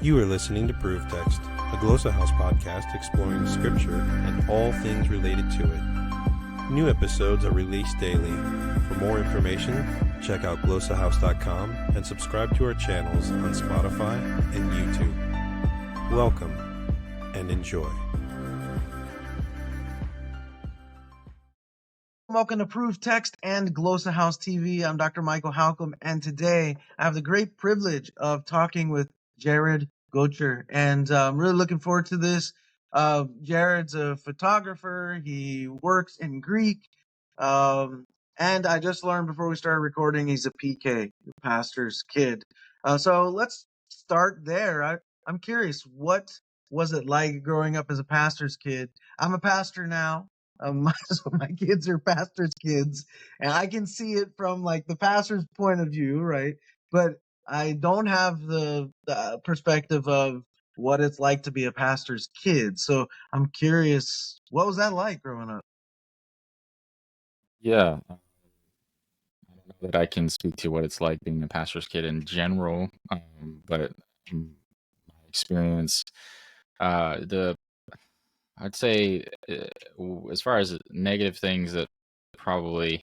You are listening to Proof Text, a Glossa House podcast exploring Scripture and all things related to it. New episodes are released daily. For more information, check out glossahouse.com and subscribe to our channels on Spotify and YouTube. Welcome and enjoy. Welcome to Proof Text and Glossa House TV. I'm Dr. Michael Halcomb, and today I have the great privilege of talking with Jared Gocher, and I'm really looking forward to this. Jared's a photographer. He works in Greek, and I just learned before we started recording he's a PK, the pastor's kid. So let's start there. I'm curious, what was it like growing up as a pastor's kid? I'm a pastor now. So my kids are pastors' kids, and I can see it from like the pastor's point of view, right? But I don't have the perspective of what it's like to be a pastor's kid. So I'm curious, what was that like growing up? Yeah, I don't know that I can speak to what it's like being a pastor's kid in general, but from my experience, the I'd say as far as negative things that probably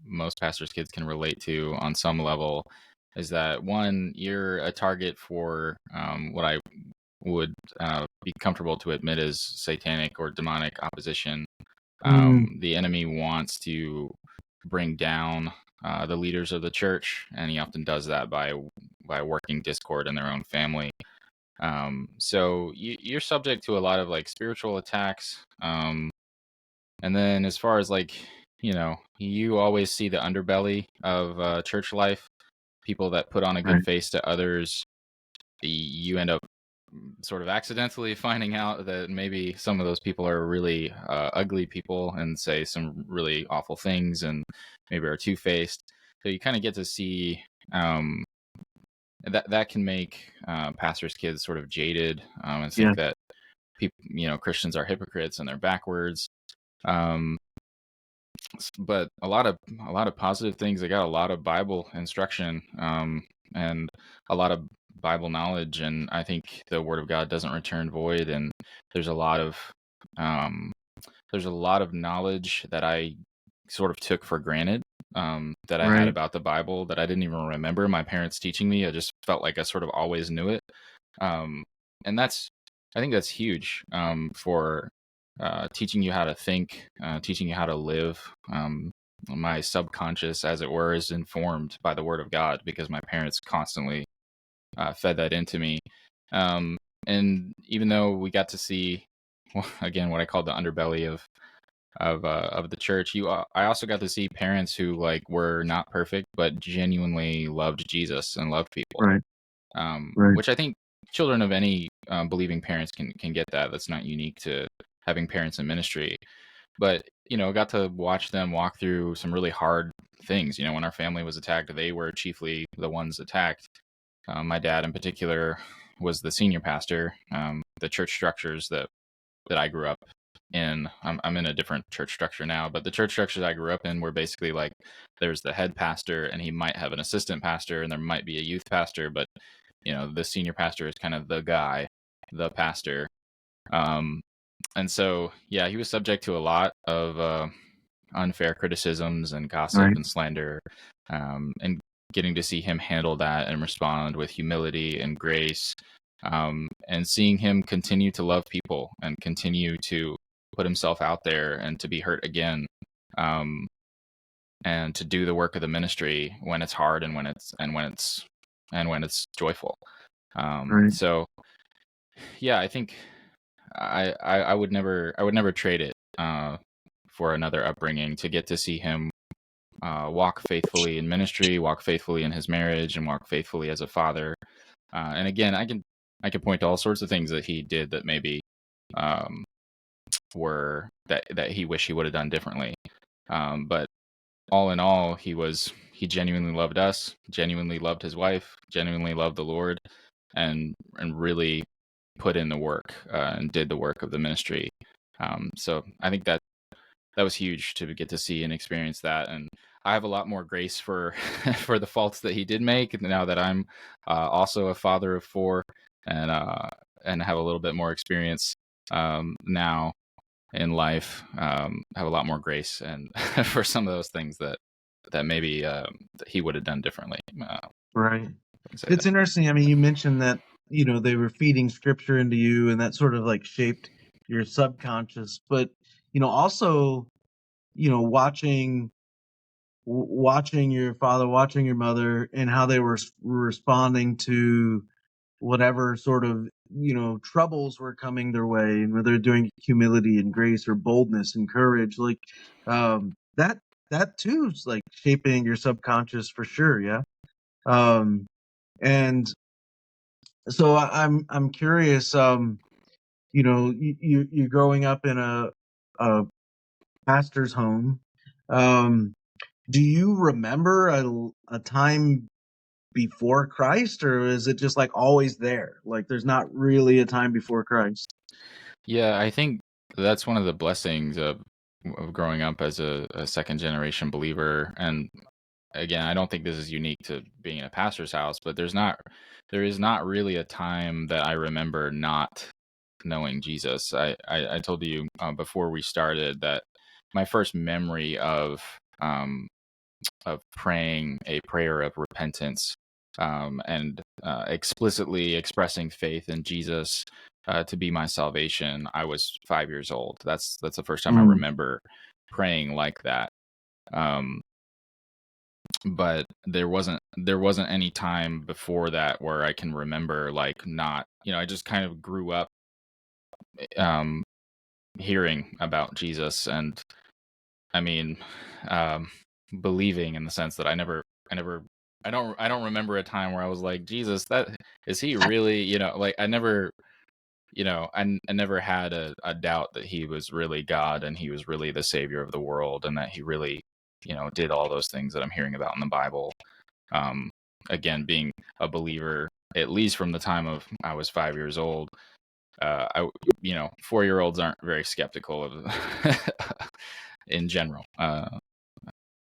most pastors' kids can relate to on some level is that one, you're a target for what I would be comfortable to admit is satanic or demonic opposition. The enemy wants to bring down the leaders of the church, and he often does that by working discord in their own family. So you're subject to a lot of like spiritual attacks. And then as far as like, you always see the underbelly of church life, people that put on a good Right. face to others. You end up sort of accidentally finding out that maybe some of those people are really ugly people and say some really awful things and maybe are two-faced. So you kind of get to see that can make pastors' kids sort of jaded and think that people, Christians are hypocrites and they're backwards. But a lot of positive things. They got a lot of Bible instruction and a lot of Bible knowledge, and I think the Word of God doesn't return void. And there's a lot of knowledge that I sort of took for granted that I had about the Bible that I didn't even remember my parents teaching me. I just felt like I sort of always knew it, and I think that's huge for teaching you how to think, teaching you how to live. My subconscious, as it were, is informed by the Word of God because my parents constantly fed that into me. And even though we got to see, again, what I call the underbelly of the church, I also got to see parents who like were not perfect but genuinely loved Jesus and loved people. Which I think children of any believing parents can get that. That's not unique to having parents in ministry. But, I got to watch them walk through some really hard things. When our family was attacked, they were chiefly the ones attacked. My dad in particular was the senior pastor. The church structures that I grew up in, I'm in a different church structure now, but the church structures I grew up in were basically like there's the head pastor and he might have an assistant pastor and there might be a youth pastor, but the senior pastor is kind of the guy, the pastor. And so, yeah, he was subject to a lot of unfair criticisms and gossip and slander, and getting to see him handle that and respond with humility and grace, and seeing him continue to love people and continue to put himself out there and to be hurt again, and to do the work of the ministry when it's hard and when it's joyful. So, yeah, I think I would never trade it for another upbringing, to get to see him walk faithfully in ministry, walk faithfully in his marriage, and walk faithfully as a father. And again, I can point to all sorts of things that he did that maybe were that he wished he would have done differently. But all in all, he genuinely loved us, genuinely loved his wife, genuinely loved the Lord, and really put in the work and did the work of the ministry. So I think that was huge to get to see and experience that. And I have a lot more grace for for the faults that he did make now that I'm also a father of 4. and have a little bit more experience now in life, have a lot more grace, and for some of those things that maybe that he would have done differently. Right. Say It's interesting. I mean, you mentioned that, they were feeding scripture into you and that sort of like shaped your subconscious, but, also, watching watching your father, watching your mother, and how they were responding to whatever sort of troubles were coming their way, and whether they're doing humility and grace or boldness and courage, like that too is like shaping your subconscious for sure. Yeah. And so I'm curious. You're growing up in a pastor's home. Um, do you remember a time before Christ, or is it just like always there? Like there's not really a time before Christ. Yeah, I think that's one of the blessings of growing up as a second generation believer. And again, I don't think this is unique to being in a pastor's house, but there is not really a time that I remember not knowing Jesus. I told you before we started that my first memory of praying a prayer of repentance, and explicitly expressing faith in Jesus to be my salvation, I was 5 years old. That's the first time I Mm. remember praying like that. Um, but there wasn't any time before that where I can remember, like, not, I just kind of grew up um, hearing about Jesus, and I mean, um, believing, in the sense that I never, I don't remember a time where I was like, Jesus, that is he really, like, I never, I never had a doubt that he was really God and he was really the savior of the world, and that he really, did all those things that I'm hearing about in the Bible. Um, Again, being a believer, at least from the time of I was 5 years old. 4-year-olds aren't very skeptical of in general.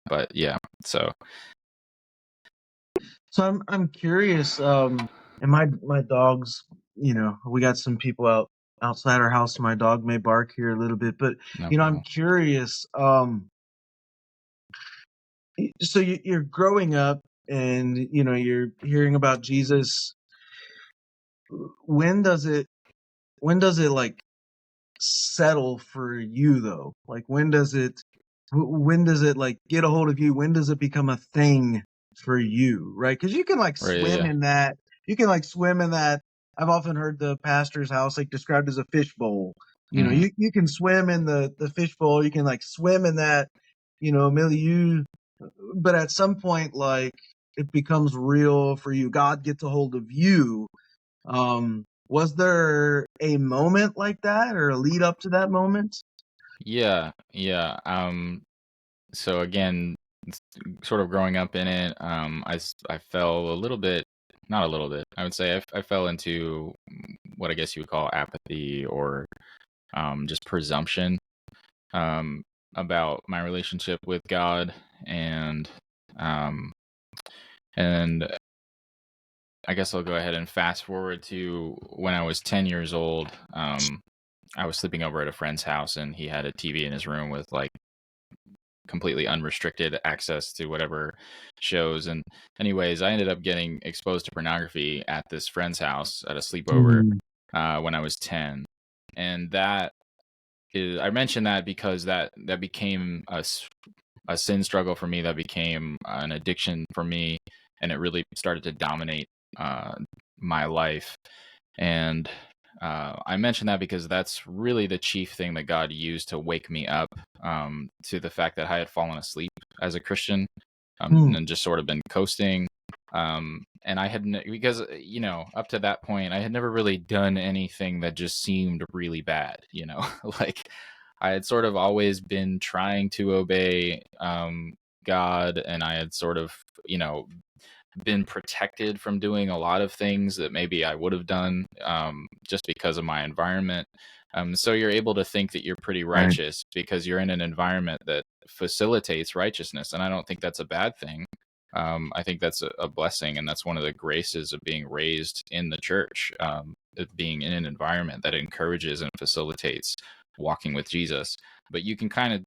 But yeah, so I'm curious. And my dogs, we got some people outside our house. So my dog may bark here a little bit, but no I'm problem. curious. So you're growing up, and you're hearing about Jesus. When does it? When does it like settle for you though? Like when does it like get a hold of you? When does it become a thing for you? Right? Because you can like Right, swim yeah. in that. You can like swim in that. I've often heard the pastor's house like described as a fish bowl. Hmm. You can swim in the fish bowl. You can like swim in that, milieu. But at some point, like it becomes real for you. God gets a hold of you. Was there a moment like that, or a lead up to that moment? Yeah, yeah. So again, sort of growing up in it, I fell a little bit, not a little bit, I would say I fell into what I guess you would call apathy, or just presumption, um, about my relationship with God, and um, and I guess I'll go ahead and fast forward to when I was 10 years old. I was sleeping over at a friend's house, and he had a TV in his room with like completely unrestricted access to whatever shows. And anyways, I ended up getting exposed to pornography at this friend's house at a sleepover Mm. when I was 10. And that is, I mentioned that because that became a sin struggle for me, that became an addiction for me, and it really started to dominate uh, my life. And I mention that because that's really the chief thing that God used to wake me up to the fact that I had fallen asleep as a Christian, Hmm. and just sort of been coasting. And I had, because, up to that point, I had never really done anything that just seemed really bad, like I had sort of always been trying to obey God, and I had sort of, been protected from doing a lot of things that maybe I would have done, just because of my environment. So you're able to think that you're pretty Right. righteous because you're in an environment that facilitates righteousness, and I don't think that's a bad thing. I think that's a blessing, and that's one of the graces of being raised in the church, of being in an environment that encourages and facilitates walking with Jesus. But you can kind of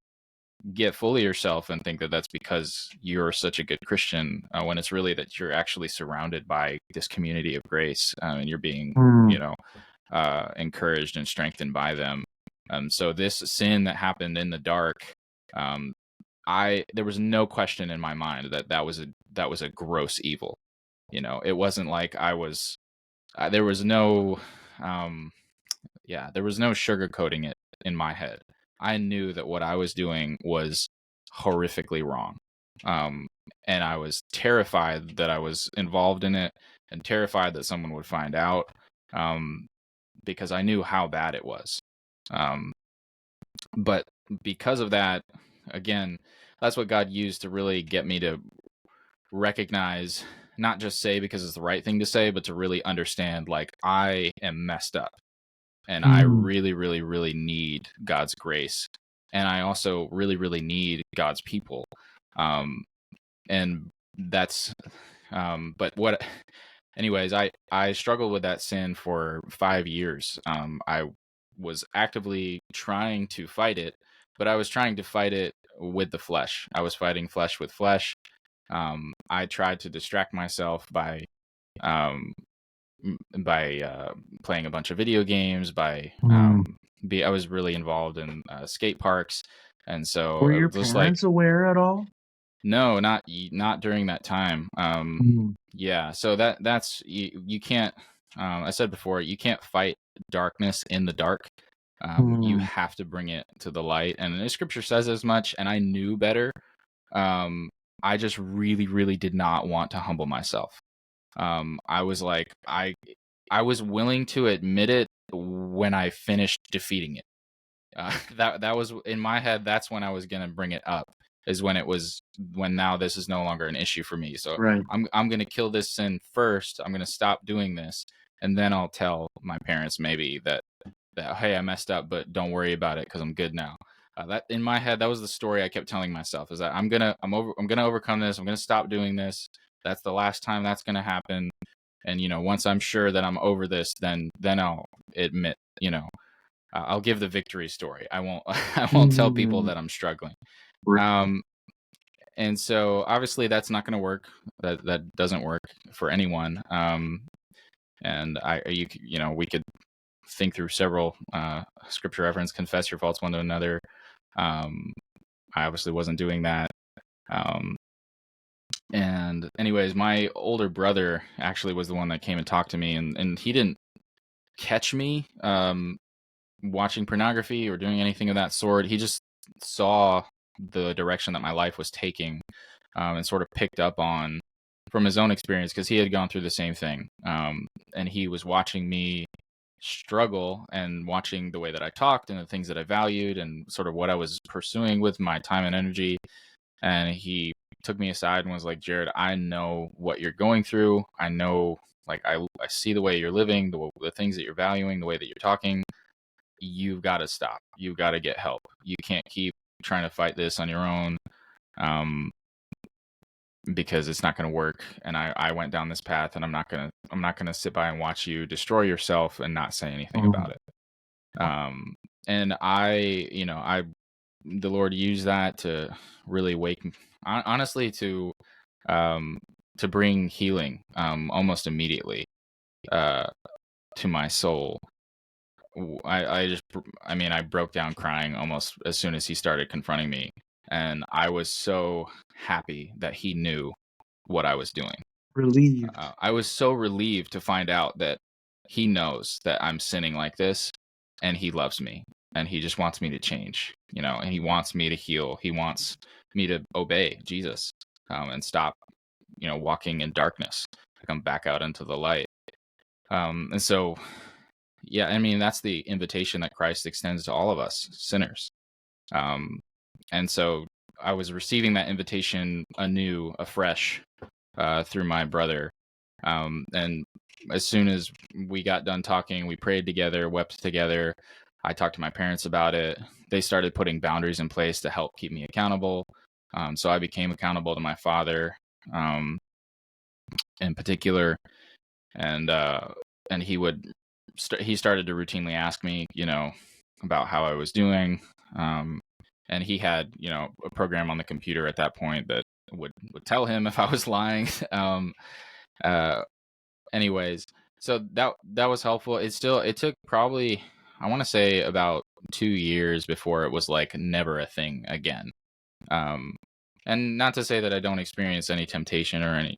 get full of yourself and think that that's because you're such a good Christian, when it's really that you're actually surrounded by this community of grace, and you're being, encouraged and strengthened by them. So this sin that happened in the dark, um, there was no question in my mind that that was a gross evil. It wasn't like I was. There was no, there was no sugarcoating it in my head. I knew that what I was doing was horrifically wrong. And I was terrified that I was involved in it, and terrified that someone would find out, because I knew how bad it was. But because of that, again, that's what God used to really get me to recognize, not just say because it's the right thing to say, but to really understand, like, I am messed up. And I really, really, really need God's grace. And I also really, really need God's people. And that's, anyways, I struggled with that sin for 5 years. I was actively trying to fight it, but I was trying to fight it with the flesh. I was fighting flesh with flesh. I tried to distract myself by, playing a bunch of video games, I was really involved in skate parks, and so were it your was parents aware at all? No, not during that time. Yeah, so that's you can't. I said before, you can't fight darkness in the dark. You have to bring it to the light, and the scripture says as much. And I knew better. I just really, really did not want to humble myself. I was like, I was willing to admit it when I finished defeating it. That was in my head. That's when I was gonna bring it up. Is when now this is no longer an issue for me. So Right. I'm gonna kill this sin first. I'm gonna stop doing this, and then I'll tell my parents maybe that hey, I messed up, but don't worry about it because I'm good now. That in my head, that was the story I kept telling myself, is that I'm gonna overcome this. I'm gonna stop doing this. That's the last time that's gonna happen. And once I'm sure that I'm over this, then I'll admit, I'll give the victory story. I won't tell people that I'm struggling. And so obviously that's not going to work. That doesn't work for anyone. And we could think through several scripture reference, confess your faults one to another. I obviously wasn't doing that. And anyways, my older brother actually was the one that came and talked to me, and he didn't catch me watching pornography or doing anything of that sort. He just saw the direction that my life was taking, and sort of picked up on from his own experience, because he had gone through the same thing. And he was watching me struggle and watching the way that I talked and the things that I valued and sort of what I was pursuing with my time and energy. And he took me aside and was like, Jared, I know what you're going through. I know, like, I see the way you're living, the things that you're valuing, the way that you're talking. You've got to stop. You've got to get help. You can't keep trying to fight this on your own, because it's not going to work. And I went down this path, and I'm not gonna sit by and watch you destroy yourself and not say anything about it. And the Lord used that to really honestly, to bring healing, almost immediately, to my soul. I broke down crying almost as soon as he started confronting me. And I was so happy that he knew what I was doing. Relieved. I was so relieved to find out that he knows that I'm sinning like this, and he loves me, and he just wants me to change, and he wants me to heal. He wants me to obey Jesus, and stop, walking in darkness, to come back out into the light. And so, yeah, I mean, that's the invitation that Christ extends to all of us sinners. And so I was receiving that invitation anew, afresh, through my brother. And as soon as we got done talking, we prayed together, wept together. I talked to my parents about it. They started putting boundaries in place to help keep me accountable. So I became accountable to my father. in particular, and he started to routinely ask me, about how I was doing. And he had, a program on the computer at that point that would tell him if I was lying. Uh, anyways, so that was helpful. It took probably, I want to say, about 2 years before it was like never a thing again. Um, and not to say that I don't experience any temptation or any,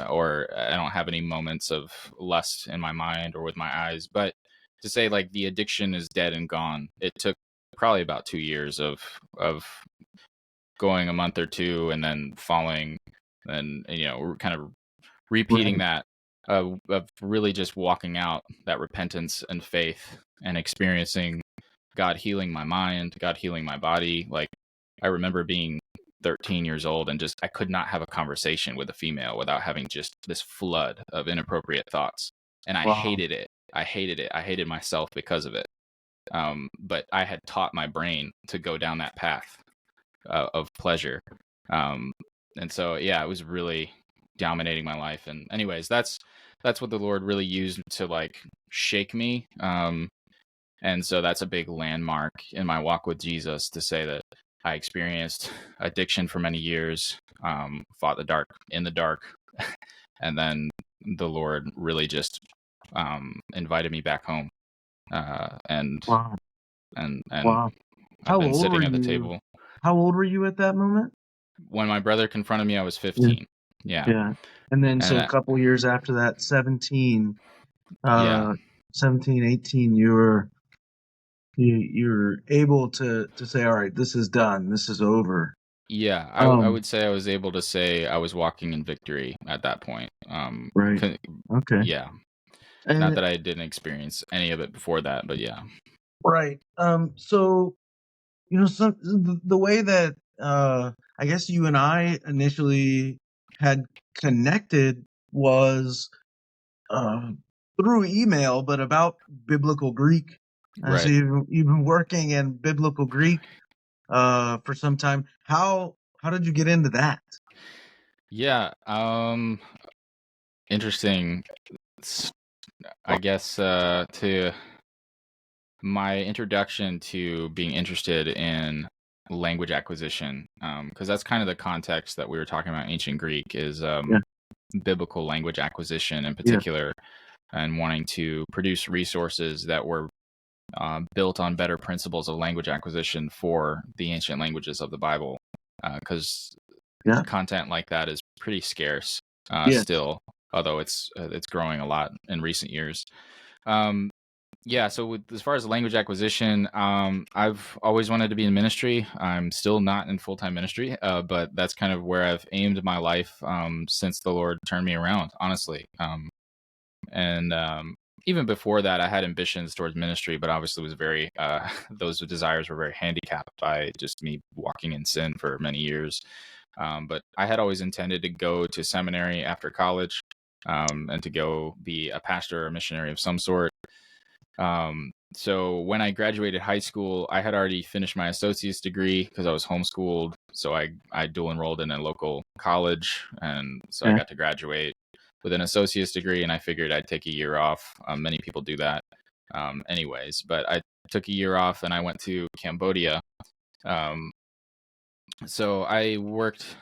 or I don't have any moments of lust in my mind or with my eyes, but to say like the addiction is dead and gone, it took probably about 2 years of going a month or two and then falling, and kind of repeating that, of really just walking out that repentance and faith and experiencing God healing my mind, God healing my body. Like, I remember being 13 years old and just I could not have a conversation with a female without having just this flood of inappropriate thoughts. And I hated it. I hated it. I hated myself because of it. But I had taught my brain to go down that path of pleasure. And so, yeah, it was really dominating my life. And anyways, that's what the Lord really used to like shake me. And so that's a big landmark in my walk with Jesus, to say that I experienced addiction for many years, fought in the dark, and then the Lord really just invited me back home. And Wow. and Wow. I've been sitting at the table. How old were you at that moment? When my brother confronted me, I was 15. Yeah. And then so a couple years after that, 17, 17, 18, you're able to say, all right, this is done. This is over. Yeah, I would say I was able to say I was walking in victory at that point. Right. Okay. Yeah. Not that I didn't experience any of it before that, but yeah. Right. So, the way that I guess you and I initially had connected was through email, but about biblical Greek. Right. So you've been working in biblical Greek for some time. How did you get into that? Yeah. Interesting. I guess to my introduction to being interested in language acquisition, because that's kind of the context that we were talking about. Ancient Greek is biblical language acquisition in particular, and wanting to produce resources that were built on better principles of language acquisition for the ancient languages of the Bible, because content like that is pretty scarce still, although it's growing a lot in recent years. So as far as language acquisition, I've always wanted to be in ministry. I'm still not in full-time ministry, but that's kind of where I've aimed my life since the Lord turned me around, honestly. And even before that, I had ambitions towards ministry, but obviously was very those desires were very handicapped by just me walking in sin for many years. But I had always intended to go to seminary after college, and to go be a pastor or a missionary of some sort. So when I graduated high school, I had already finished my associate's degree because I was homeschooled. So I dual enrolled in a local college, and so I got to graduate with an associate's degree, and I figured I'd take a year off. Many people do that, anyways, but I took a year off and I went to Cambodia. So I worked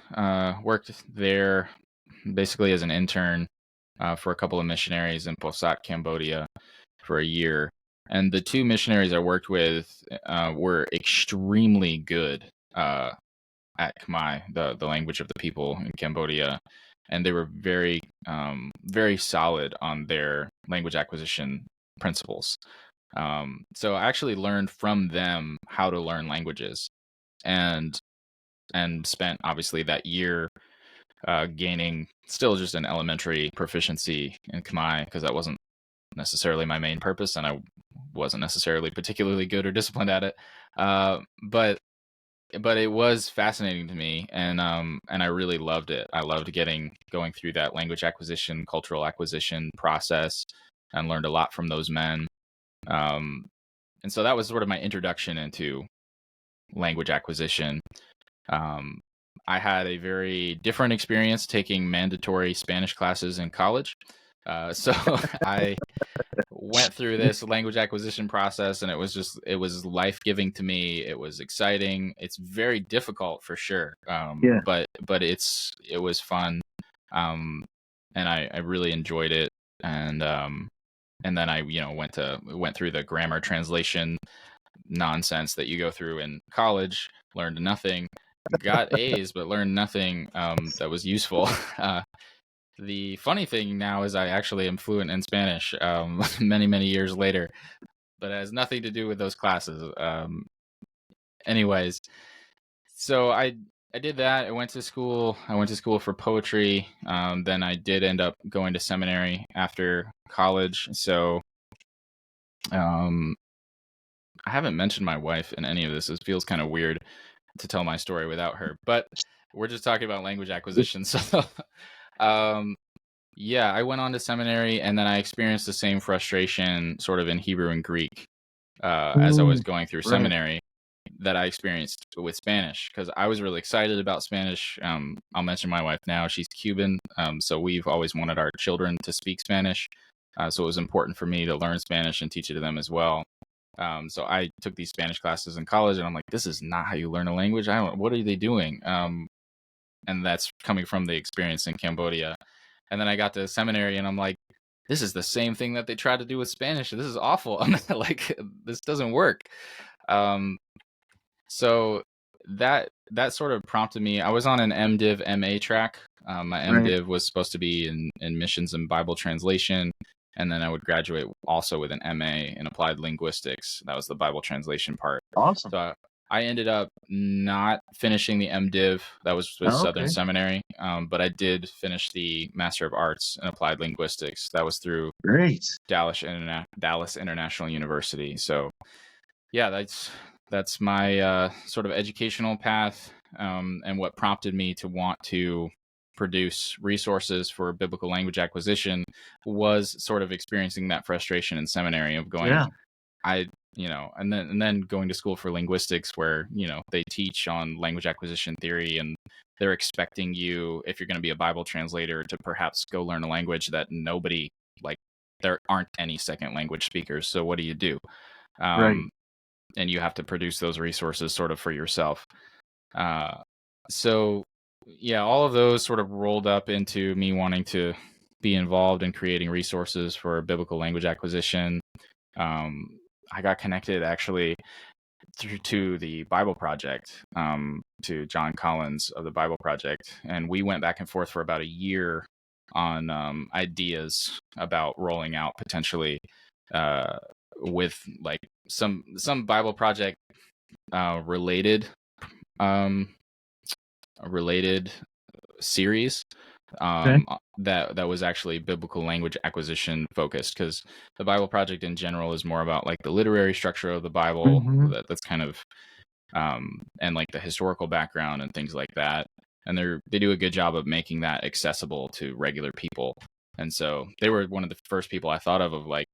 there basically as an intern for a couple of missionaries in Posat, Cambodia, for a year. And the two missionaries I worked with were extremely good at Khmer, the language of the people in Cambodia. And they were very, very solid on their language acquisition principles. So I actually learned from them how to learn languages, and spent obviously that year gaining still just an elementary proficiency in Khmer, because that wasn't necessarily my main purpose, and I wasn't necessarily particularly good or disciplined at it. But it was fascinating to me, and I really loved it. I loved going through that language acquisition, cultural acquisition process, and learned a lot from those men. And so that was sort of my introduction into language acquisition. I had a very different experience taking mandatory Spanish classes in college. So I went through this language acquisition process, and it was life-giving to me. It was exciting. It's very difficult for sure. But it was fun. And I really enjoyed it. And then I, went through the grammar translation nonsense that you go through in college, learned nothing, got A's, but learned nothing that was useful. The funny thing now is I actually am fluent in Spanish many, many years later, but it has nothing to do with those classes. Anyways, so I did that. I went to school. I went to school for poetry. Then I did end up going to seminary after college. So I haven't mentioned my wife in any of this. It feels kind of weird to tell my story without her, but we're just talking about language acquisition. So yeah, I went on to seminary, and then I experienced the same frustration sort of in Hebrew and Greek as I was going through seminary that I experienced with Spanish, because I was really excited about Spanish. I'll mention my wife now. She's Cuban, so we've always wanted our children to speak Spanish. So it was important for me to learn Spanish and teach it to them as well. So I took these Spanish classes in college, and I'm like, this is not how you learn a language. What are they doing? And that's coming from the experience in Cambodia. And then I got to seminary, and I'm like, this is the same thing that they tried to do with Spanish. This is awful. I'm like, this doesn't work. So that sort of prompted me. I was on an MDiv MA track. My MDiv was supposed to be in missions and Bible translation. And then I would graduate also with an MA in applied linguistics. That was the Bible translation part. Awesome. So I ended up not finishing the MDiv. That was with Southern Seminary. But I did finish the Master of Arts in Applied Linguistics. That was through Dallas International University. So yeah, that's my sort of educational path, and what prompted me to want to produce resources for biblical language acquisition was sort of experiencing that frustration in seminary of going, and then going to school for linguistics, where, they teach on language acquisition theory, and they're expecting you, if you're going to be a Bible translator, to perhaps go learn a language that there aren't any second language speakers. So what do you do? And you have to produce those resources sort of for yourself. So yeah, all of those sort of rolled up into me wanting to be involved in creating resources for biblical language acquisition. I got connected actually to the Bible Project, to John Collins of the Bible Project. And we went back and forth for about a year on ideas about rolling out potentially with like some Bible Project related series that was actually biblical language acquisition focused, because the Bible Project in general is more about like the literary structure of the Bible, that's kind of and like the historical background and things like that. And they do a good job of making that accessible to regular people. And so they were one of the first people I thought of like,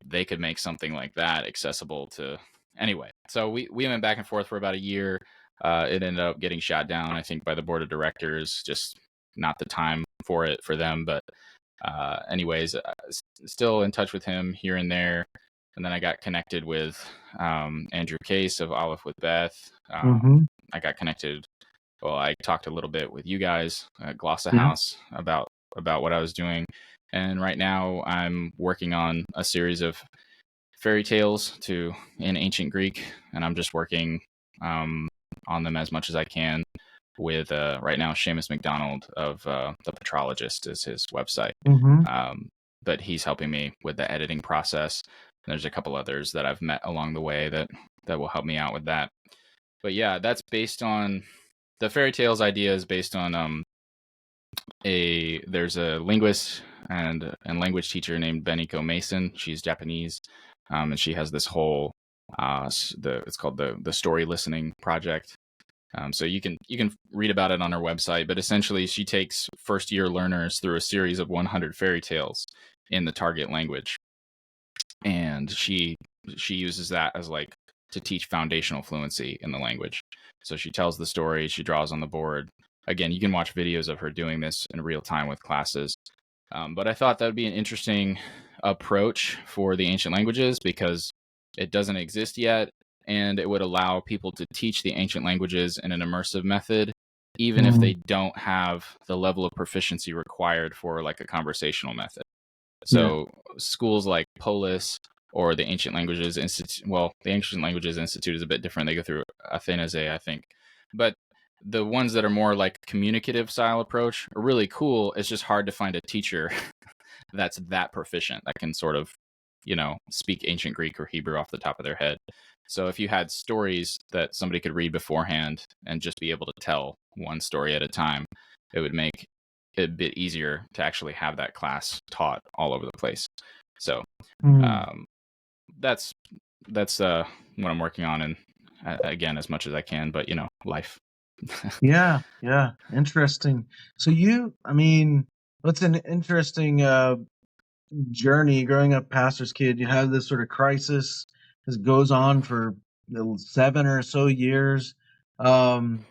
they could make something like that accessible to. Anyway, so we went back and forth for about a year. It ended up getting shot down, I think, by the board of directors. Just not the time for it for them. But anyways, still in touch with him here and there. And then I got connected with Andrew Case of Olive with Beth. I got connected. Well, I talked a little bit with you guys at Glossa House about what I was doing. And right now I'm working on a series of fairy tales in ancient Greek, and I'm just working on them as much as I can with right now Seamus McDonald of the Petrologist is his website. But he's helping me with the editing process. And there's a couple others that I've met along the way that will help me out with that. But yeah, that's based on the fairy tales idea is based on there's a linguist and language teacher named Beniko Mason. She's Japanese, and she has this whole it's called the Story Listening Project. So you can read about it on her website, but essentially she takes first year learners through a series of 100 fairy tales in the target language, and she uses that as like to teach foundational fluency in the language. So she tells the story, she draws on the board. Again, you can watch videos of her doing this in real time with classes. But I thought that would be an interesting approach for the ancient languages because it doesn't exist yet, and it would allow people to teach the ancient languages in an immersive method, even if they don't have the level of proficiency required for like a conversational method. So schools like Polis or the Ancient Languages Institute, well, the Ancient Languages Institute is a bit different. They go through Athenaze, I think. But the ones that are more like communicative style approach are really cool. It's just hard to find a teacher that's that proficient that can sort of, speak ancient Greek or Hebrew off the top of their head. So if you had stories that somebody could read beforehand and just be able to tell one story at a time, it would make it a bit easier to actually have that class taught all over the place. So that's what I'm working on, and again, as much as I can, but life. Yeah, interesting. So what's an interesting journey growing up pastor's kid. You have this sort of crisis. This goes on for 7 or so years, and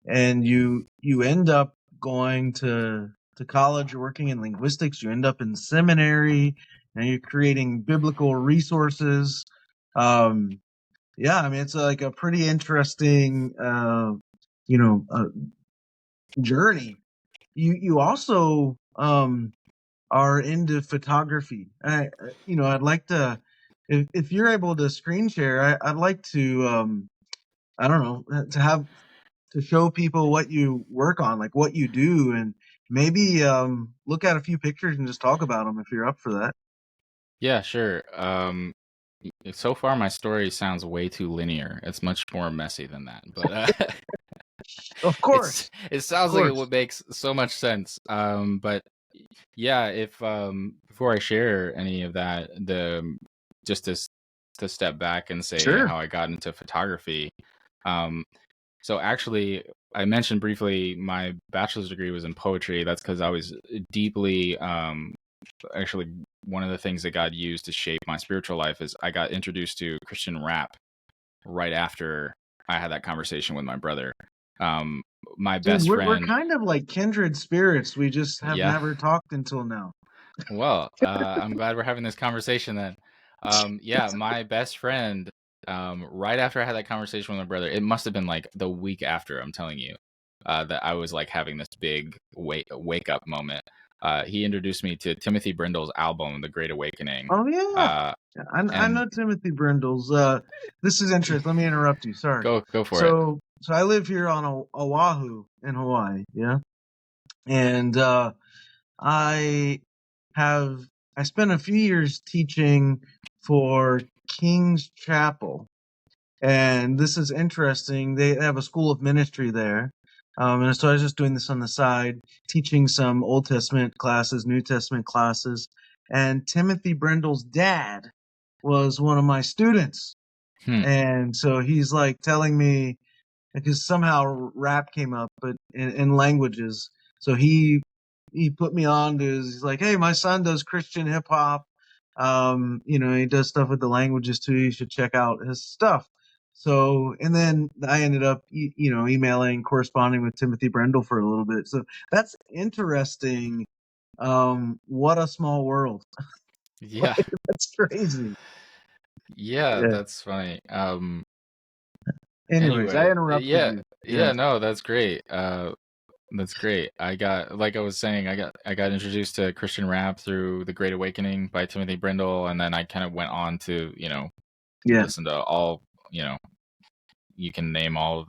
you end up going to college. You're working in linguistics. You end up in seminary, and you're creating biblical resources. It's like a pretty interesting, journey. You also are into photography. I'd like to, if you're able to screen share, I'd like to, I don't know, to show people what you work on, like what you do, and maybe look at a few pictures and just talk about them if you're up for that. Yeah, sure. So far, my story sounds way too linear. It's much more messy than that, but Of course, it sounds like it would make so much sense. But yeah, if before I share any of that, just to step back and say Sure. how I got into photography. So actually, I mentioned briefly my bachelor's degree was in poetry. That's because I was deeply actually one of the things that God used to shape my spiritual life is I got introduced to Christian rap right after I had that conversation with my brother. My best friend. We're kind of like kindred spirits. We just have Yeah. never talked until now. Well, I'm glad we're having this conversation then. Yeah, my best friend, right after I had that conversation with my brother, it must have been like the week after, I'm telling you, that I was like having this big wake up moment. He introduced me to Timothy Brindle's album, The Great Awakening. Oh yeah. I know Timothy Brindle's. This is interesting. Let me interrupt you. Sorry. Go for it. So I live here on Oahu in Hawaii. Yeah, and I spent a few years teaching for King's Chapel, and this is interesting. They have a school of ministry there. And so I was just doing this on the side, teaching some Old Testament classes, New Testament classes. And Timothy Brindle's dad was one of my students. And so he's like telling me, because somehow rap came up, but in languages. So he put me on to, he's like, hey, my son does Christian hip hop. He does stuff with the languages too. You should check out his stuff. So, and then I ended up, emailing, corresponding with Timothy Brindle for a little bit. So that's interesting. What a small world. Yeah. That's crazy. Yeah, that's funny. Anyways, I interrupted you. Yeah, no, that's great. That's great. I got, like I was saying, I got introduced to Christian rap through The Great Awakening by Timothy Brindle, and then I kind of went on to, listen to all, you can name all of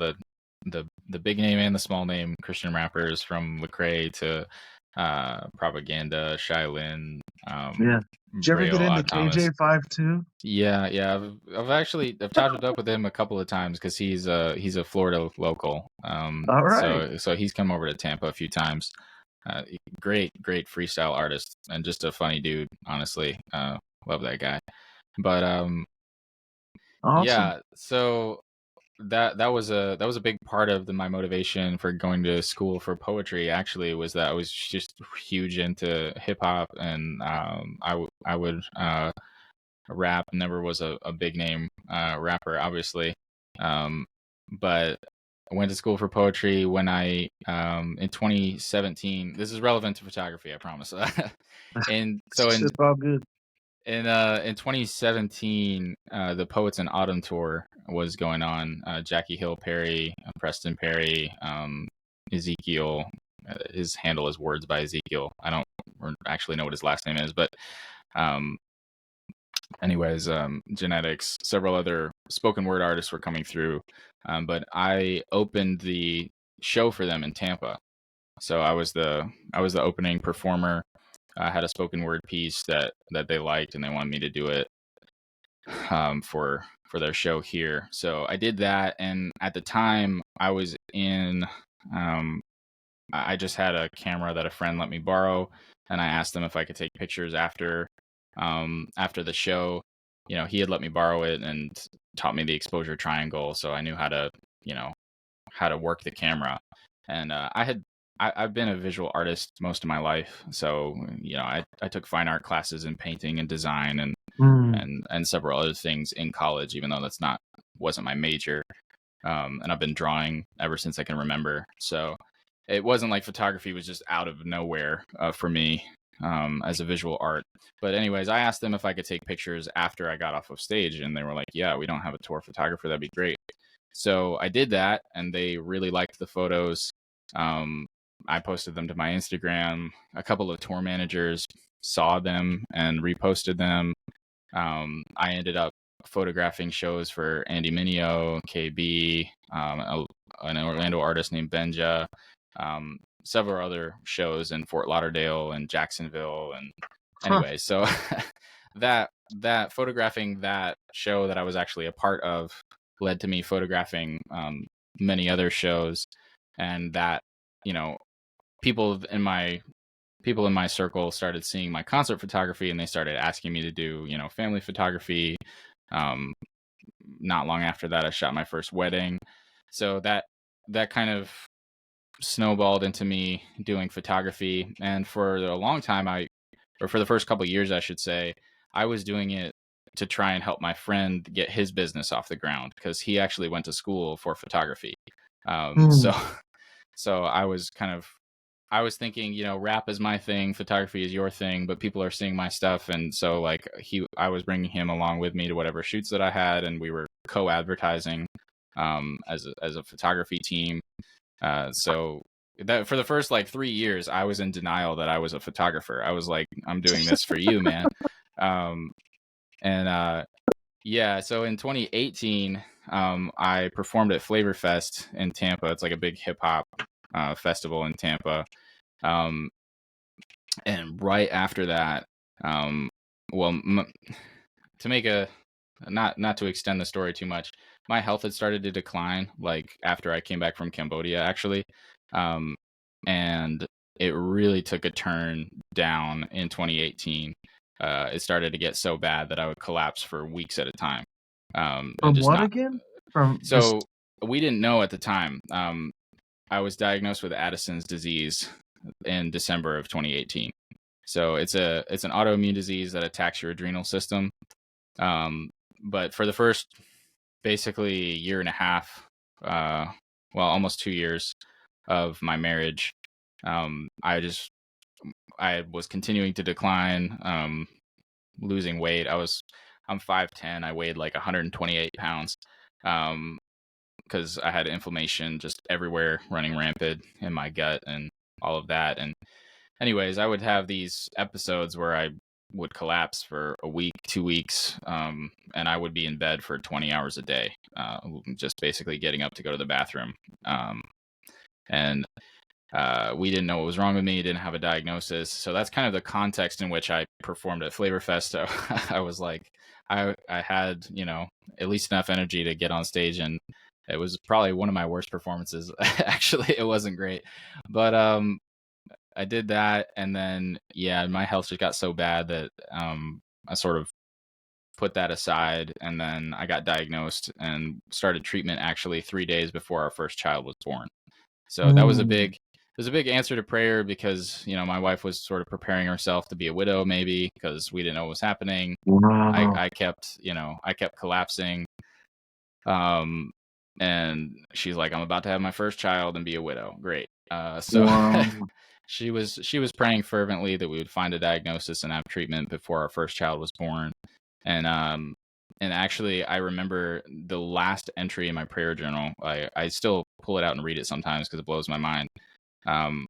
the big name and the small name Christian rappers from Lecrae to Propaganda, Shylin. Did you ever get into KJ5 too? Yeah. I've chatted up with him a couple of times because he's a Florida local. All right. So he's come over to Tampa a few times. Great freestyle artist and just a funny dude. Honestly, love that guy. But awesome. Yeah. So that was a big part of my motivation for going to school for poetry. Actually, was that I was just huge into hip hop, and I would rap. Never was a big name rapper, obviously. But I went to school for poetry when I in 2017. This is relevant to photography, I promise. And so It's all good. in 2017, the Poets in Autumn tour was going on. Jackie Hill Perry, Preston Perry, Ezekiel. His handle is Words by Ezekiel. I don't actually know what his last name is, but um, anyways, Genetics, several other spoken word artists were coming through. But I opened the show for them in Tampa. So I was the opening performer. I had a spoken word piece that they liked, and they wanted me to do it for their show here. So I did that, and at the time I was in. I just had a camera that a friend let me borrow, and I asked them if I could take pictures after the show. You know, he had let me borrow it and taught me the exposure triangle, so I knew how to work the camera. And I've been a visual artist most of my life, so you know, I took fine art classes in painting and design and several other things in college, even though wasn't my major. And I've been drawing ever since I can remember. So it wasn't like photography was just out of nowhere for me as a visual art. But anyways, I asked them if I could take pictures after I got off of stage, and they were like, "Yeah, we don't have a tour photographer. That'd be great." So I did that, and they really liked the photos. I posted them to my Instagram. A couple of tour managers saw them and reposted them. I ended up photographing shows for Andy Mineo, KB, an Orlando artist named Benja, several other shows in Fort Lauderdale and Jacksonville. And anyway, so that photographing that show that I was actually a part of led to me photographing many other shows, and that, you know, people in my circle started seeing my concert photography, and they started asking me to do, you know, family photography. Not long after that, I shot my first wedding. So that kind of snowballed into me doing photography. And for a long time, for the first couple of years, I should say, I was doing it to try and help my friend get his business off the ground, because he actually went to school for photography. So I was thinking, you know, rap is my thing, photography is your thing, but people are seeing my stuff. And so like I was bringing him along with me to whatever shoots that I had, and we were co-advertising as a photography team. So that for the first like 3 years, I was in denial that I was a photographer. I was like, I'm doing this for you, man. Yeah, so in 2018, I performed at Flavor Fest in Tampa. It's like a big hip hop festival in Tampa. And right after that, to make not to extend the story too much, my health had started to decline, like after I came back from Cambodia, actually. And it really took a turn down in 2018. It started to get so bad that I would collapse for weeks at a time. Again? So we didn't know at the time. I was diagnosed with Addison's disease in December of 2018. So it's an autoimmune disease that attacks your adrenal system. But for the first basically year and a half, almost 2 years of my marriage, I was continuing to decline, losing weight. I'm 5'10". I weighed like 128 pounds. Because I had inflammation just everywhere running rampant in my gut and all of that. And anyways, I would have these episodes where I would collapse for a week, 2 weeks, and I would be in bed for 20 hours a day, just basically getting up to go to the bathroom. And we didn't know what was wrong with me, didn't have a diagnosis. So that's kind of the context in which I performed at Flavor Fest. So I was like, I had, you know, at least enough energy to get on stage, and it was probably one of my worst performances. Actually, it wasn't great, but I did that, and then my health just got so bad that I sort of put that aside, and then I got diagnosed and started treatment actually 3 days before our first child was born. So that was a big was a big answer to prayer because, you know, my wife was sort of preparing herself to be a widow, maybe because we didn't know what was happening. Wow. I kept, I kept collapsing. Um, and she's like, I'm about to have my first child and be a widow. Great. So Wow. she was praying fervently that we would find a diagnosis and have treatment before our first child was born. And actually, I remember the last entry in my prayer journal. I still pull it out and read it sometimes because it blows my mind. Um,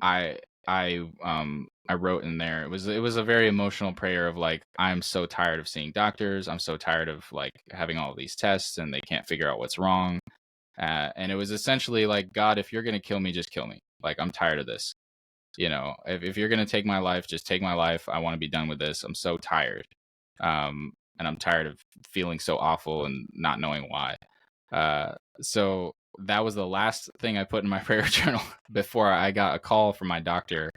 I I wrote in there, it was a very emotional prayer of like, I'm so tired of seeing doctors. I'm so tired of like having all these tests and they can't figure out what's wrong. And it was essentially like, God, if you're gonna kill me, just kill me. Like, I'm tired of this. You know, if you're gonna take my life, just take my life. I want to be done with this. I'm so tired. And I'm tired of feeling so awful and not knowing why. So that was the last thing I put in my prayer journal before I got a call from my doctor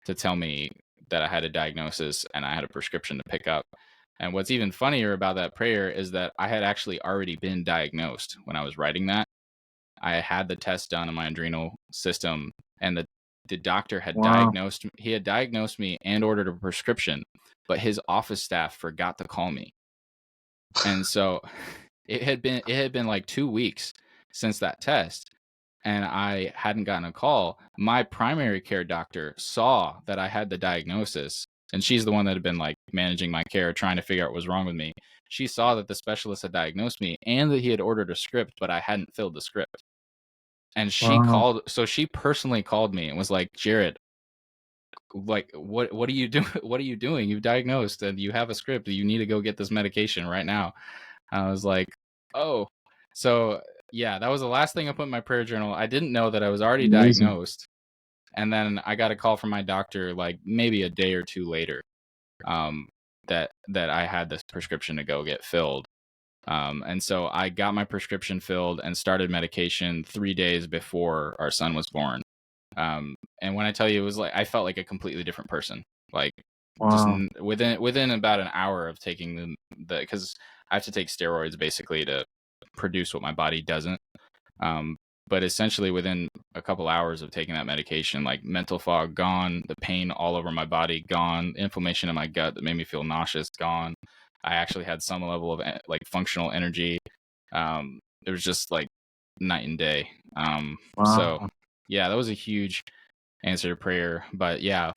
to tell me that I had a diagnosis and I had a prescription to pick up. And what's even funnier about that prayer is that I had actually already been diagnosed when I was writing that. I had the test done on my adrenal system, and the doctor had Wow. diagnosed me and ordered a prescription, but his office staff forgot to call me. And so it had been like 2 weeks since that test, and I hadn't gotten a call. My primary care doctor saw that I had the diagnosis, and she's the one that had been like managing my care, trying to figure out what was wrong with me. She saw that the specialist had diagnosed me and that he had ordered a script, but I hadn't filled the script. And Wow. she personally called me and was like, Jared, like, what are you doing? What are you doing? You've diagnosed and you have a script. You need to go get this medication right now. I was like, oh. So yeah, that was the last thing I put in my prayer journal. I didn't know that I was already Amazing. diagnosed. And then I got a call from my doctor like maybe a day or two later, that I had this prescription to go get filled. And so I got my prescription filled and started medication 3 days before our son was born. And when I tell you, it was like I felt like a completely different person. Like, just Wow. within about an hour of taking the because I have to take steroids basically to produce what my body doesn't. But essentially within a couple hours of taking that medication, like, mental fog gone, the pain all over my body gone, inflammation in my gut that made me feel nauseous gone. I actually had some level of like functional energy. It was just like night and day. So Wow. yeah, that was a huge answer to prayer. But yeah,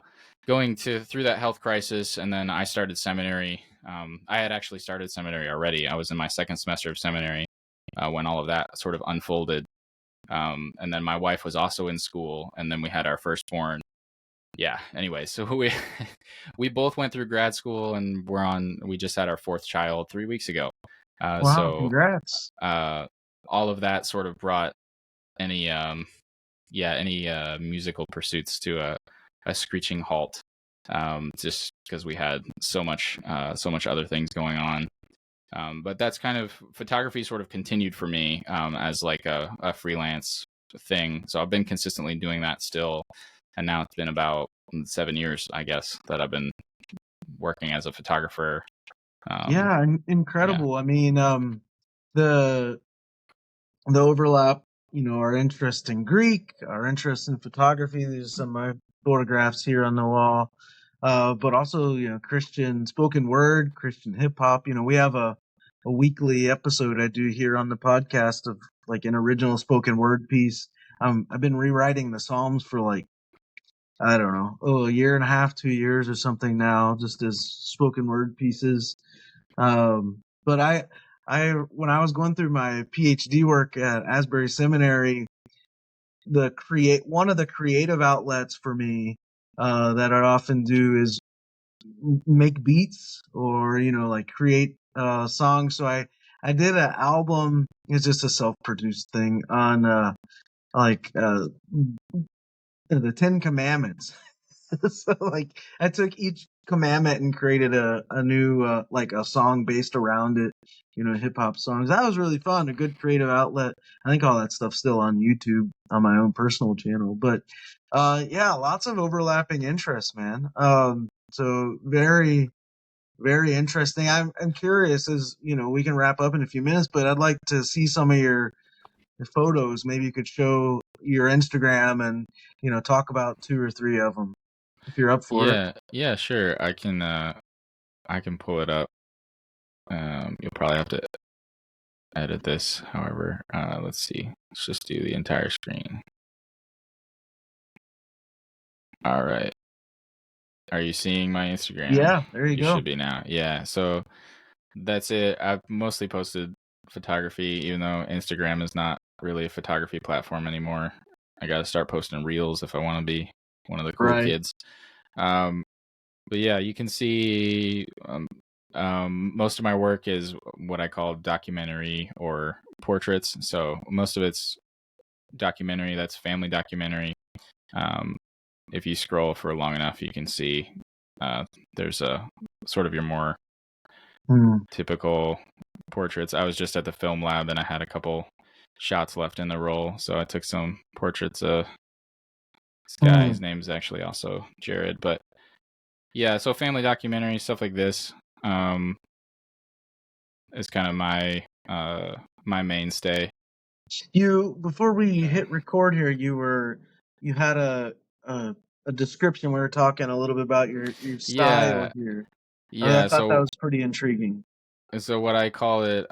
going through that health crisis, and then I started seminary. I had actually started seminary already. I was in my second semester of seminary when all of that sort of unfolded. And then my wife was also in school, and then we had our firstborn. Yeah. Anyway, so we both went through grad school, and we just had our fourth child 3 weeks ago. Wow. So Congrats. all of that sort of brought any musical pursuits to a screeching halt, just because we had so much other things going on. But that's kind of, photography sort of continued for me as like a freelance thing. So I've been consistently doing that still. And now it's been about 7 years, I guess, that I've been working as a photographer. Yeah, Yeah. incredible. I mean, the overlap, our interest in Greek, our interest in photography. There's some of my photographs here on the wall. But also, Christian spoken word, Christian hip hop. We have a weekly episode I do here on the podcast of like an original spoken word piece. I've been rewriting the Psalms for like, I don't know, a year and a half, 2 years or something now, just as spoken word pieces. But when I was going through my PhD work at Asbury Seminary, one of the creative outlets for me that I often do is make beats or like create songs. So I did an album. It's just a self-produced thing on like the Ten Commandments. So like I took each commandment and created a new like a song based around it, hip hop songs. That was really fun, a good creative outlet. I think all that stuff's still on YouTube on my own personal channel. But yeah, lots of overlapping interests, man. So very, very interesting. I'm curious, as we can wrap up in a few minutes, but I'd like to see some of your photos, maybe you could show your Instagram and talk about 2 or 3 of them if you're up for it. Yeah, sure. I can pull it up. You'll probably have to edit this. However, let's see. Let's just do the entire screen. All right. Are you seeing my Instagram? Yeah, there you go. Should be now. Yeah. So that's it. I've mostly posted photography, even though Instagram is not really a photography platform anymore. I got to start posting reels if I want to be one of the cool Right. kids. But yeah, you can see most of my work is what I call documentary or portraits. So most of it's documentary. That's family documentary. If you scroll for long enough, you can see there's a sort of your more typical portraits. I was just at the film lab and I had a couple shots left in the roll, so I took some portraits of this guy. His name is actually also Jared, but yeah, so family documentary stuff like this is kind of my my mainstay. Before we hit record here, you had a description. We were talking a little bit about your style here. I thought that was pretty intriguing. So what I call it,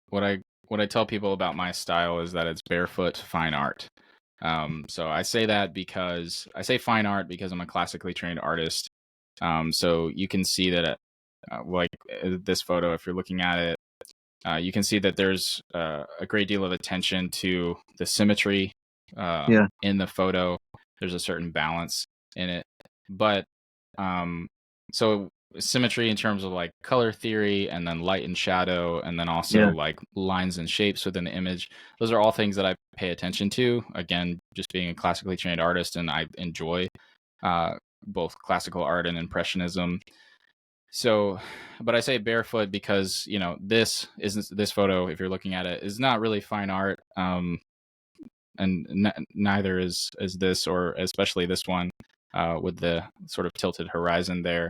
what I tell people about my style is that it's barefoot fine art. So I say that because I say fine art because I'm a classically trained artist. So you can see that, this photo, if you're looking at it, you can see that there's a great deal of attention to the symmetry in the photo. There's a certain balance in it, but so symmetry in terms of like color theory and then light and shadow and then also like lines and shapes within the image. Those are all things that I pay attention to. Again, just being a classically trained artist, and I enjoy both classical art and impressionism. So, but I say barefoot because this photo, if you're looking at it, is not really fine art, and neither is this, or especially this one with the sort of tilted horizon there.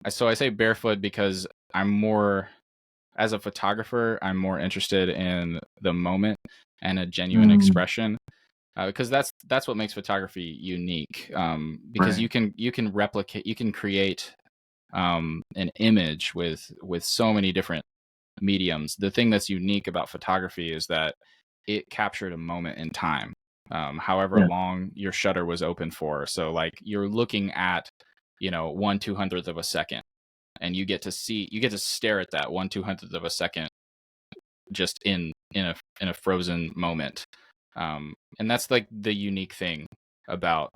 So I say barefoot because I'm more, as a photographer, I'm more interested in the moment and a genuine expression. Because that's what makes photography unique. Because you can replicate, you can create an image with so many different mediums. The thing that's unique about photography is that it captured a moment in time, however long your shutter was open for. So like you're looking at 1/200th of a second, and you get to stare at that 1/200th of a second just in a frozen moment. And that's like the unique thing about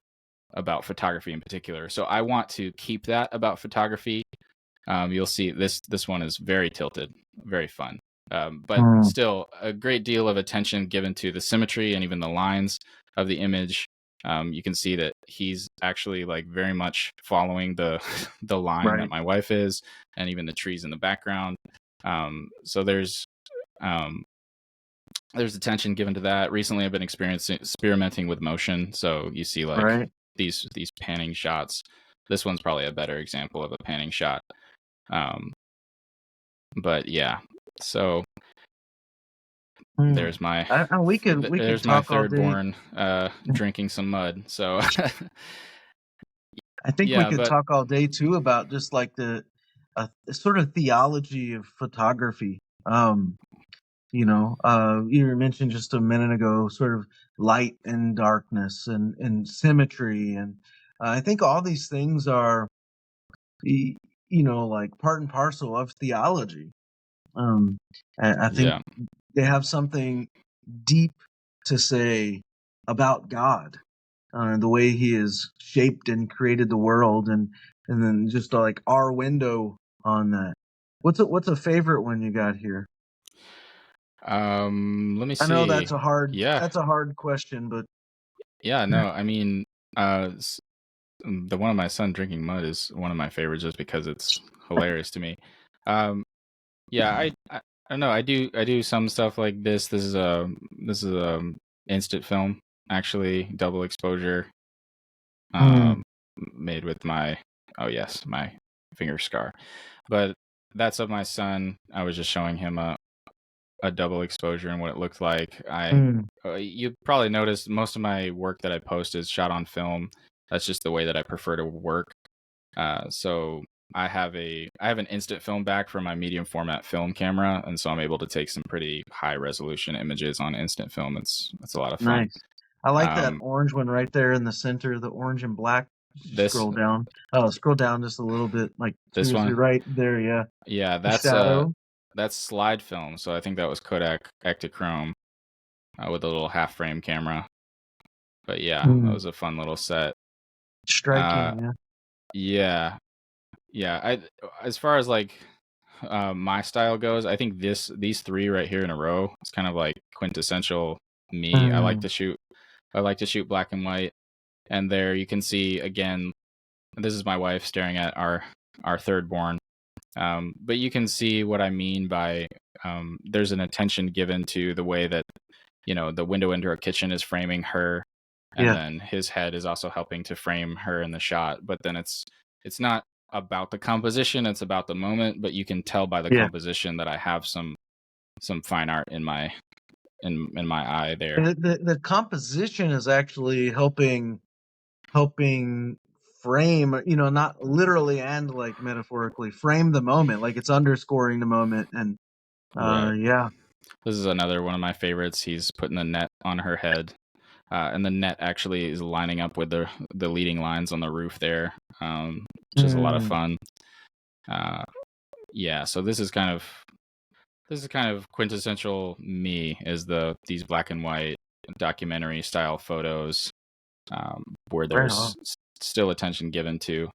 photography in particular. So I want to keep that about photography. You'll see this one is very tilted, very fun. But still a great deal of attention given to the symmetry and even the lines of the image. You can see that he's actually like very much following the line that my wife is, and even the trees in the background. So there's attention given to that. Recently, I've been experimenting with motion. So you see like these panning shots. This one's probably a better example of a panning shot. But yeah, so there's my there's my third born drinking some mud. So I think we could talk all day too about just like the sort of theology of photography. You mentioned just a minute ago sort of light and darkness and symmetry, and I think all these things are like part and parcel of theology. I think they have something deep to say about God, the way He has shaped and created the world, and then just like our window on that. What's a favorite one you got here? Let me see. I know that's a hard question, but no, I mean, the one of my son drinking mud is one of my favorites just because it's hilarious to me. I don't know. I do some stuff like this. This is a instant film, actually, double exposure, made with my finger scar. But that's of my son. I was just showing him a double exposure and what it looked like. Mm. You probably noticed most of my work that I post is shot on film. That's just the way that I prefer to work. So I have an instant film back from my medium format film camera, and so I'm able to take some pretty high resolution images on instant film. It's a lot of fun. Nice. I like that Um, orange one right there in the center, the orange and black. Just this scroll down. Oh, scroll down just a little bit, like this seriously one, right there. Yeah, yeah, the shadow. that's slide film. So I think that was Kodak Ektachrome with a little half frame camera. But yeah, that was a fun little set. Uh, Striking. Yeah. yeah, yeah. As far as like my style goes, I think these three right here in a row is kind of like quintessential me. Mm. I like to shoot black and white. And there you can see again, this is my wife staring at our third born. But you can see what I mean by there's an attention given to the way that the window into our kitchen is framing her, and Yeah. then his head is also helping to frame her in the shot. But then it's not about the composition; it's about the moment. But you can tell by the Yeah. composition that I have some fine art in my eye there. The composition is actually helping frame, not literally and like metaphorically frame the moment, like it's underscoring the moment. And Right. yeah. This is another one of my favorites. He's putting the net on her head. And the net actually is lining up with the leading lines on the roof there, which is a lot of fun. Yeah, so this is kind of quintessential me, is these black and white documentary style photos, where there's still attention given to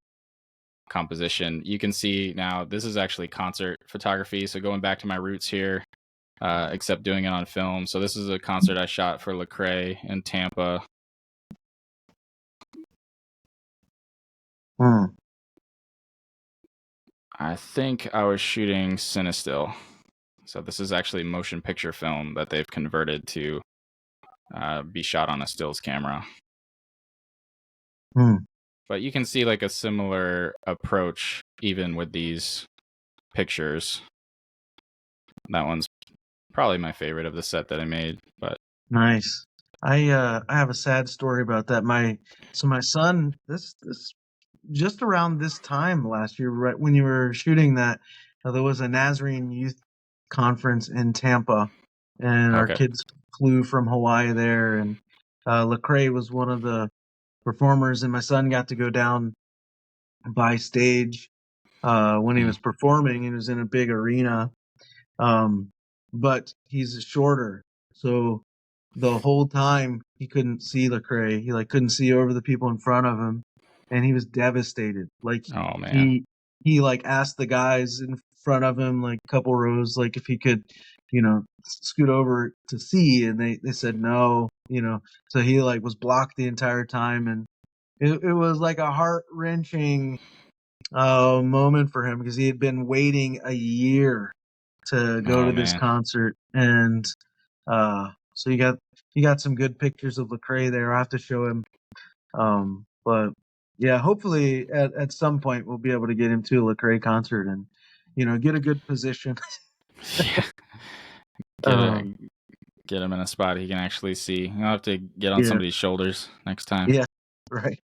composition. You can see now this is actually concert photography. So going back to my roots here, except doing it on film. So this is a concert I shot for Lecrae in Tampa. I think I was shooting Cinestill. So this is actually motion picture film that they've converted to be shot on a stills camera. But you can see like a similar approach even with these pictures. That one's probably my favorite of the set that I made. But nice. I have a sad story about that. My son, this just around this time last year, right when you were shooting that, there was a Nazarene youth conference in Tampa, and our kids flew from Hawaii there, and Lecrae was one of the performers, and my son got to go down by stage when he was performing. He was in a big arena, but he's shorter, so the whole time he couldn't see Lecrae. He couldn't see over the people in front of him, and he was devastated. Oh man. He asked the guys in front of him, like a couple rows, like if he could, scoot over to see, and they said no, so he was blocked the entire time, and it was like a heart-wrenching moment for him because he had been waiting a year to go to this concert, and so you got some good pictures of Lecrae there. I have to show him, but yeah, hopefully at some point we'll be able to get him to a Lecrae concert and get a good position. Yeah. Get him in a spot he can actually see. You'll have to get on somebody's shoulders next time. Yeah, right.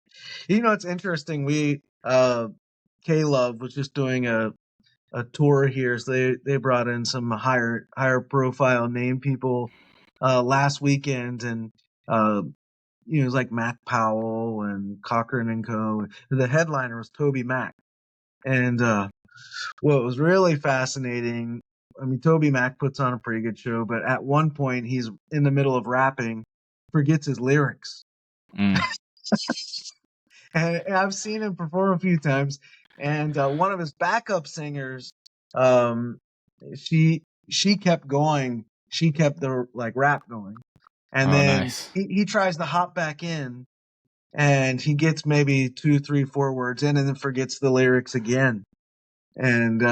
It's interesting. We K-Love was just doing a tour here, so they brought in some higher profile name people last weekend, and it was like Mac Powell and Cochran and Co. The headliner was Toby Mac, and what was really fascinating, I mean, Toby Mac puts on a pretty good show, but at one point he's in the middle of rapping, forgets his lyrics. And I've seen him perform a few times, and one of his backup singers, she kept going. She kept the rap going, and then nice. he tries to hop back in, and he gets maybe 2, 3, 4 words in, and then forgets the lyrics again. And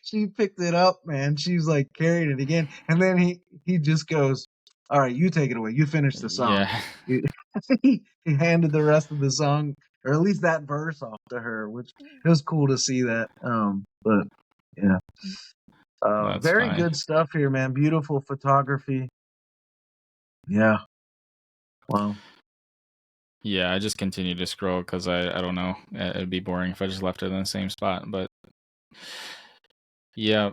she picked it up, man. She's carried it again, and then he just goes, "All right, you take it away. You finish the song." Yeah. He handed the rest of the song, or at least that verse, off to her, which it was cool to see that. But yeah. That's Very funny. good stuff here, man. Beautiful photography. Yeah. Wow. Yeah, I just continue to scroll because I don't know. It'd be boring if I just left it in the same spot. But yeah,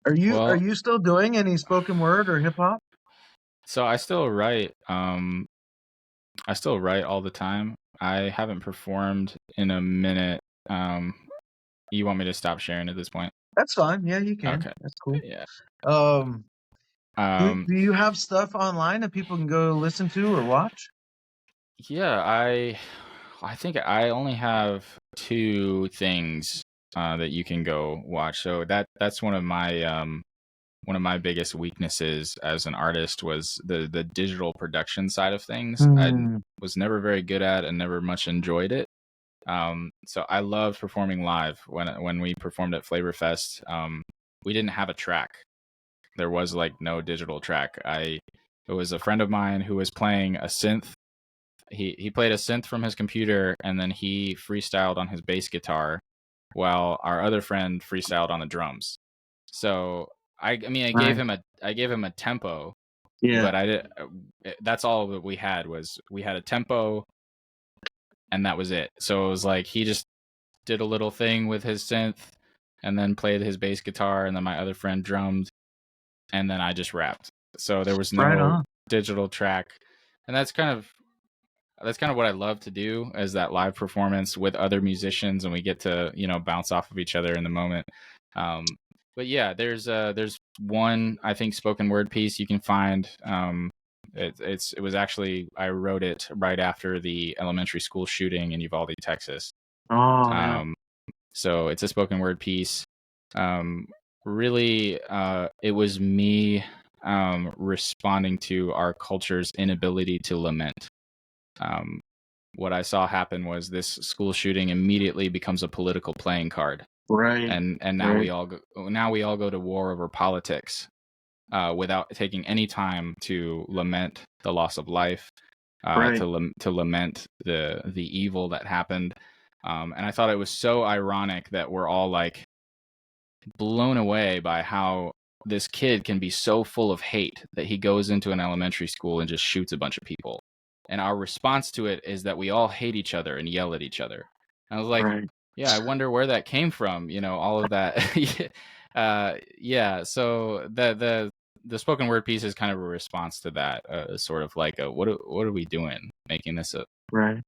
Are well, you still doing any spoken word or hip hop? so I still write. I still write all the time. I haven't performed in a minute. You want me to stop sharing at this point? That's fine. Yeah, you can. Okay. That's cool. Yeah. Um, Um, do you have stuff online that people can go listen to or watch? yeah, I think I only have two things that you can go watch. So that's one of my biggest weaknesses as an artist was the digital production side of things. I Hmm. was never very good at and never much enjoyed it. So I loved performing live. When we performed at Flavorfest, we didn't have a track. There was like no digital track. It was a friend of mine who was playing a synth. He played a synth from his computer, and then he freestyled on his bass guitar while our other friend freestyled on the drums. So I mean Right. I gave him a tempo, Yeah. but I did that's all that we had. Was we had a tempo, and that was it. So it was like he just did a little thing with his synth and then played his bass guitar, and then my other friend drummed, and then I just rapped. So there was Right no on. digital track. And that's kind of what I love to do, is that live performance with other musicians, and we get to, bounce off of each other in the moment. But yeah, there's one, I think, spoken word piece you can find. It was actually, I wrote it right after the elementary school shooting in Uvalde, Texas. Oh yeah. So it's a spoken word piece. Really, it was me responding to our culture's inability to lament. Um, what I saw happen was this school shooting immediately becomes a political playing card, Right. and now Right. we all go to war over politics without taking any time to lament the loss of life, Right. to lament the evil that happened. And I thought it was so ironic that we're all like blown away by how this kid can be so full of hate that he goes into an elementary school and just shoots a bunch of people. And our response to it is that we all hate each other and yell at each other. And I was like, Right. yeah, I wonder where that came from, all of that. Yeah, so the spoken word piece is kind of a response to that, sort of like what are we doing making this a Right.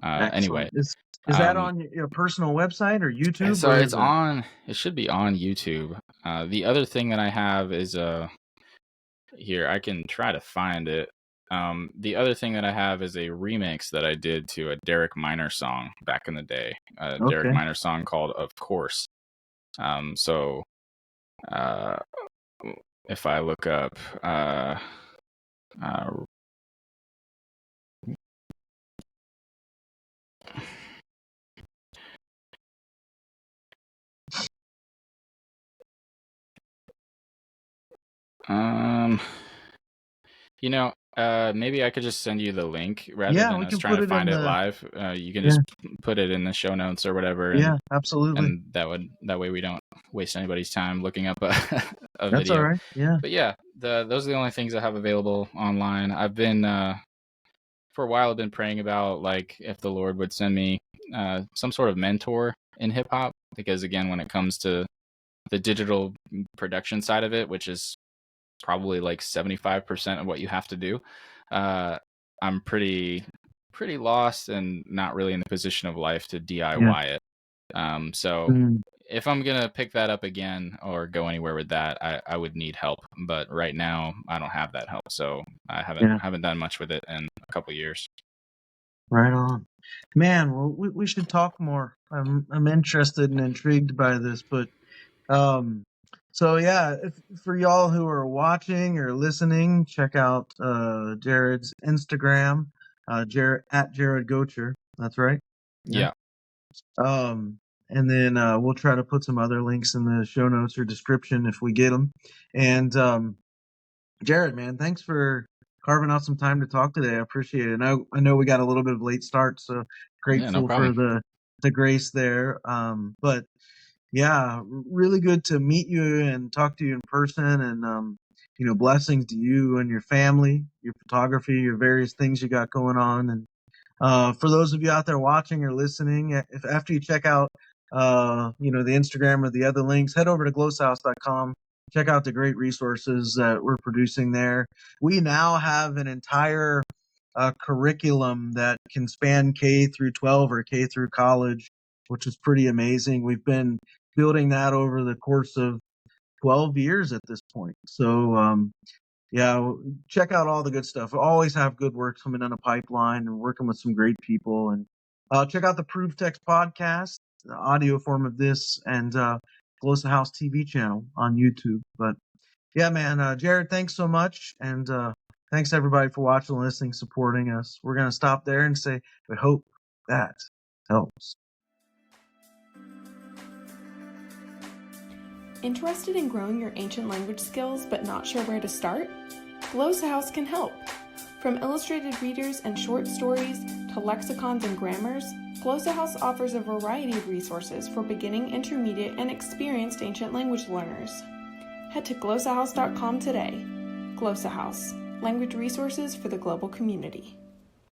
anyway. Excellent. Is that um on your personal website or YouTube? so Where is it? it should be on YouTube. The other thing that I have is here, I can try to find it. The other thing that I have is a remix that I did to a Derek Minor song back in the day. A Derek Okay. Minor song called "Of Course." So uh, if I look up, uh, um, maybe I could just send you the link rather Yeah, than we us can trying put to it in find it the. live. You can Yeah. just put it in the show notes or whatever, Yeah. Absolutely. and that way we don't waste anybody's time looking up a, a That's all video. right. Yeah. But yeah, those are the only things I have available online. I've been for a while I've been praying about, like, if the Lord would send me some sort of mentor in hip hop, because again, when it comes to the digital production side of it, which is probably like 75% of what you have to do, I'm pretty lost and not really in the position of life to Yeah. DIY it. So Mm, if I'm gonna pick that up again or go anywhere with that, I would need help. But right now, I don't have that help, so I yeah. haven't done much with it in a couple years. Right on. Man, well, we should talk more. I'm interested and intrigued by this, but um, so yeah, for y'all who are watching or listening, check out Jared's Instagram, Jared at Jared Gocher. That's right. Yeah. Yeah, Um, and then we'll try to put some other links in the show notes or description if we get them. And Jared, man, thanks for carving out some time to talk today. I appreciate it. And I know we got a little bit of late start, so yeah, no grateful for problem. the grace there. But Yeah, really good to meet you and talk to you in person. And, blessings to you and your family, your photography, your various things you got going on. And for those of you out there watching or listening, if after you check out, the Instagram or the other links, head over to glossahouse.com. Check out the great resources that we're producing there. We now have an entire curriculum that can span K through 12 or K through college, which is pretty amazing. We've been building that over the course of 12 years at this point. So, yeah, check out all the good stuff. We always have good work coming down the pipeline and working with some great people. And check out the Proof Text podcast, the audio form of this, and Glossa House TV channel on YouTube. But yeah, man, Jared, thanks so much. And thanks everybody for watching, listening, supporting us. We're going to stop there and say, we hope that helps. Interested in growing your ancient language skills but not sure where to start? Glossa House can help. From illustrated readers and short stories to lexicons and grammars, Glossa House offers a variety of resources for beginning, intermediate, and experienced ancient language learners. Head to glossahouse.com today. Glossa House, language resources for the global community.